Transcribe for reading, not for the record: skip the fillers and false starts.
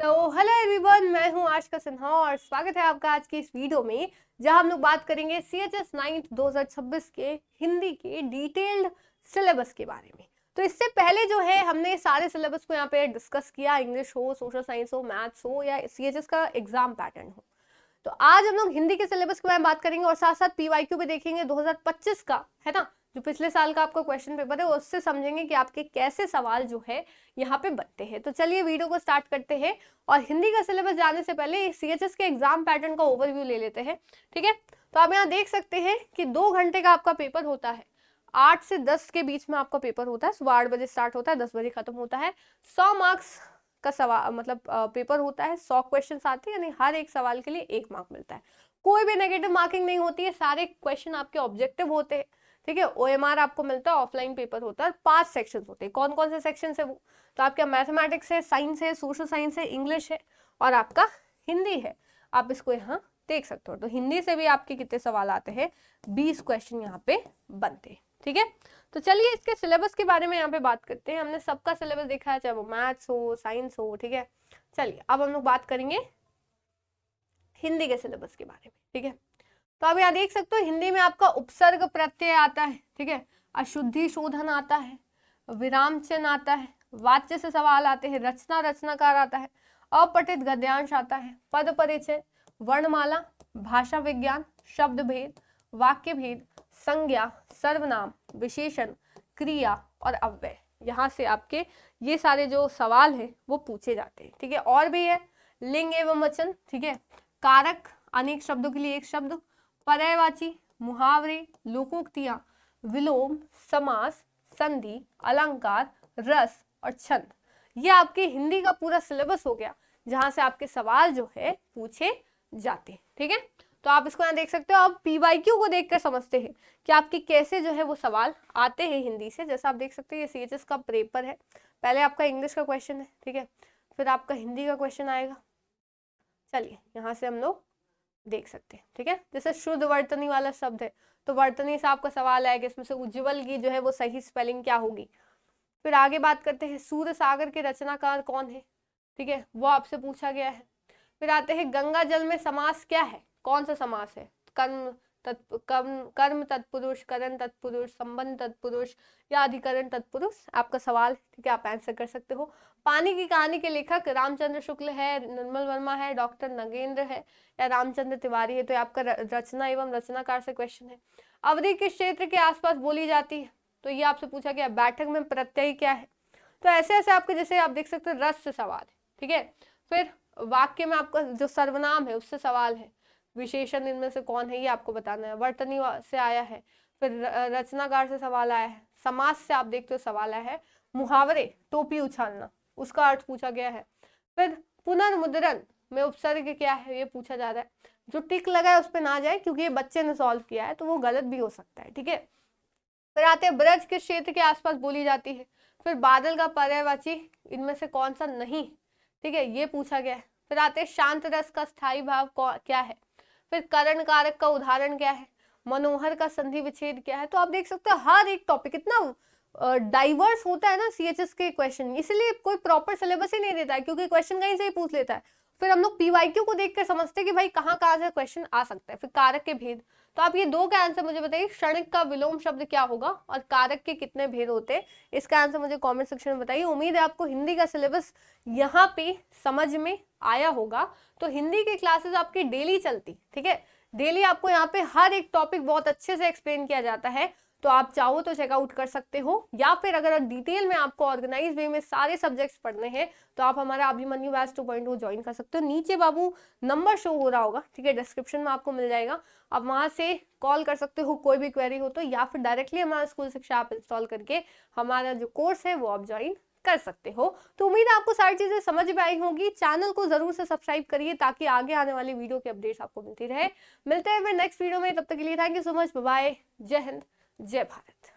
तो hello everyone, मैं हूं आशका सिन्हा और स्वागत है आपका आज की इस वीडियो में, जहां हम लोग बात करेंगे CHS 9th 2026 के हिंदी के डिटेल्ड सिलेबस के बारे में। तो इससे पहले जो है हमने सारे सिलेबस को यहाँ पे डिस्कस किया, इंग्लिश हो, सोशल साइंस हो, मैथ्स हो या CHS का एग्जाम पैटर्न हो। तो आज हम लोग हिंदी के सिलेबस के बारे में बात करेंगे और साथ साथ PYQ भी देखेंगे 2025 का, है ना, जो पिछले साल का आपका क्वेश्चन पेपर है, उससे समझेंगे कि आपके कैसे सवाल जो है यहाँ पे बनते हैं। तो चलिए वीडियो को स्टार्ट करते हैं और हिंदी का सिलेबस जाने से पहले CHS के एग्जाम पैटर्न का ओवरव्यू ले लेते हैं। ठीक है, तो आप यहाँ देख सकते हैं कि 2 घंटे का आपका पेपर होता है, 8 से 10 के बीच में आपका पेपर होता है। सुबह 8 बजे स्टार्ट होता है, 10 बजे खत्म होता है। 100 मार्क्स का सवाल मतलब पेपर होता है, 100 क्वेश्चन आते हैं, यानी हर एक सवाल के लिए 1 मार्क मिलता है। कोई भी नेगेटिव मार्किंग नहीं होती है, सारे क्वेश्चन आपके ऑब्जेक्टिव होते हैं। ठीक है, OMR आपको मिलता है, ऑफलाइन पेपर होता है, 5 सेक्शन होते हैं। कौन कौन से सेक्शन है वो? तो आपका मैथमेटिक्स है, साइंस है, सोशल साइंस है, इंग्लिश है और आपका हिंदी है। आप इसको यहाँ देख सकते हो। तो हिंदी से भी आपके कितने सवाल आते हैं? 20 क्वेश्चन यहाँ पे बनते हैं। ठीक है, तो चलिए इसके सिलेबस के बारे में यहाँ पे बात करते हैं। हमने सबका सिलेबस देखा है, चाहे वो मैथ्स हो, साइंस हो। ठीक है, चलिए अब हम लोग बात करेंगे हिंदी के सिलेबस के बारे में। ठीक है, तो आप यहाँ देख सकते हो हिंदी में आपका उपसर्ग प्रत्यय आता है। ठीक है, अशुद्धि शोधन आता है, विराम चिन्ह आता है, वाच्य से सवाल आते हैं, रचना रचनाकार आता है, अपठित गद्यांश आता है, पद परिचय, वर्णमाला, भाषा विज्ञान, शब्द भेद, वाक्य भेद, संज्ञा, सर्वनाम, विशेषण, क्रिया और अव्यय। यहाँ से आपके ये सारे जो सवाल हैं वो पूछे जाते हैं। ठीक है, और भी है लिंग एवं वचन। ठीक है, कारक, अनेक शब्दों के लिए एक शब्द, पर्यायवाची, मुहावरे, लोकोक्तियां, विलोम, समास, संधि, अलंकार, रस और छंद। ये आपके हिंदी का पूरा सिलेबस हो गया, जहां से आपके सवाल जो है पूछे जाते हैं। ठीक है, तो आप इसको यहाँ देख सकते हो। अब PYQ को देखकर समझते हैं कि आपके कैसे जो है वो सवाल आते हैं हिंदी से। जैसा आप देख सकते हैं ये CHS का पेपर है। पहले आपका इंग्लिश का क्वेश्चन है, ठीक है, फिर आपका हिंदी का क्वेश्चन आएगा। चलिए यहाँ से हम लोग देख सकते हैं। ठीक है, जैसे शुद्ध वर्तनी वाला शब्द है, तो वर्तनी से आपका सवाल आएगा, इसमें से उज्ज्वल की जो है वो सही स्पेलिंग क्या होगी। फिर आगे बात करते हैं सूर्य सागर के रचनाकार कौन है। ठीक है, वो आपसे पूछा गया है। फिर आते हैं गंगा जल में समास क्या है, कौन सा समास है, कर्म तत्पुरुष, करण तत्पुरुष, संबंध तत्पुरुष या अधिकरण तत्पुरुष, आपका सवाल। ठीक है, आप आंसर कर सकते हो। पानी की कहानी के लेखक रामचंद्र शुक्ल है, निर्मल वर्मा है, डॉक्टर नगेंद्र है या रामचंद्र तिवारी है, तो आपका रचना एवं रचनाकार से क्वेश्चन है। अवधि किस क्षेत्र के आसपास बोली जाती है, तो ये आपसे पूछा गया। बैठक में प्रत्यय क्या है। तो ऐसे ऐसे आपके जैसे आप देख सकते हो रस से सवाल है। ठीक है, फिर वाक्य में आपका जो सर्वनाम है उससे सवाल है, विशेषण इनमें से कौन है ये आपको बताना है, वर्तनी से आया है, फिर रचनाकार से सवाल आया है, समास से आप देखते हो सवाल आया है, मुहावरे, टोपी उछालना, उसका अर्थ पूछा गया है। फिर पुनर्मुद्रण में उपसर्ग क्या है ये पूछा जा रहा है। जो टिक लगा है उस पर ना जाए, क्योंकि ये बच्चे ने सॉल्व किया है तो वो गलत भी हो सकता है। ठीक है, फिर आते हैं ब्रज किस क्षेत्र के आसपास बोली जाती है। फिर बादल का पर्यायवाची इनमें से कौन सा नहीं, ठीक है, ये पूछा गया है। फिर आते हैं शांत रस का स्थायी भाव क्या है। फिर करण कारक का उदाहरण क्या है, मनोहर का संधि विच्छेद क्या है। तो आप देख सकते हो हर एक टॉपिक इतना डाइवर्स होता है ना CHS के क्वेश्चन, इसलिए कोई प्रॉपर सिलेबस ही नहीं देता है, क्योंकि क्वेश्चन कहीं से ही पूछ लेता है। फिर हम लोग PYQ को देखकर समझते हैं कि भाई कहाँ कहाँ से क्वेश्चन आ सकता है। फिर कारक के भेद, तो आप ये 2 का आंसर मुझे बताइए, क्षणिक का विलोम शब्द क्या होगा और कारक के कितने भेद होते हैं, इसका आंसर मुझे कमेंट सेक्शन में बताइए। उम्मीद है आपको हिंदी का सिलेबस यहाँ पे समझ में आया होगा। तो हिंदी की क्लासेस आपकी डेली चलती, ठीक है, डेली आपको यहाँ पे हर एक टॉपिक बहुत अच्छे से एक्सप्लेन किया जाता है। तो आप चाहो तो चेकआउट कर सकते हो, या फिर अगर डिटेल में आपको ऑर्गेनाइज वे में सारे सब्जेक्ट्स पढ़ने हैं तो आप हमारा अभिमन्यु बैच 2.0 ज्वाइन कर सकते हो। नीचे बाबू नंबर शो हो रहा होगा, ठीक है, डिस्क्रिप्शन में आपको मिल जाएगा। आप वहां से कॉल कर सकते हो कोई भी क्वेरी हो तो, या फिर डायरेक्टली हमारा स्कूल शिक्षा आप इंस्टॉल करके हमारा जो कोर्स है वो आप ज्वाइन कर सकते हो। तो उम्मीद है आपको सारी चीजें समझ में आई होगी। चैनल को जरूर से सब्सक्राइब करिए ताकि आगे आने वाली वीडियो के अपडेट्स आपको मिलती रहे। मिलते हैं फिर नेक्स्ट वीडियो में, तब तक के लिए thank you so much, bye bye, जय हिंद, जय भारत।